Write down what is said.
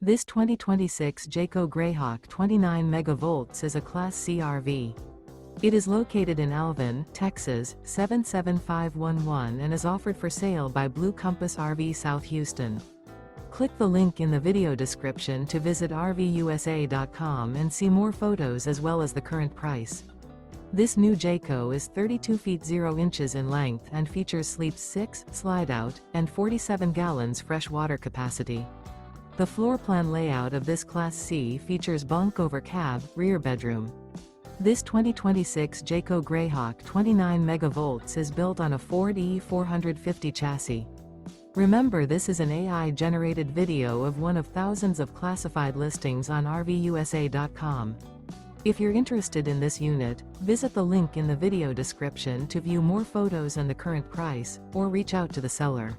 This 2026 Jayco Greyhawk 29MV is a Class C RV. It is located in Alvin, Texas, 77511 and is offered for sale by Blue Compass RV South Houston. Click the link in the video description to visit RVUSA.com and see more photos as well as the current price. This new Jayco is 32 feet 0 inches in length and features sleeps 6, slide-out, and 47 gallons fresh water capacity. The floor plan layout of this Class C features bunk over cab, rear bedroom. This 2026 Jayco Greyhawk 29MV is built on a Ford E450 chassis. Remember, this is an AI-generated video of one of thousands of classified listings on RVUSA.com. If you're interested in this unit, visit the link in the video description to view more photos and the current price, or reach out to the seller.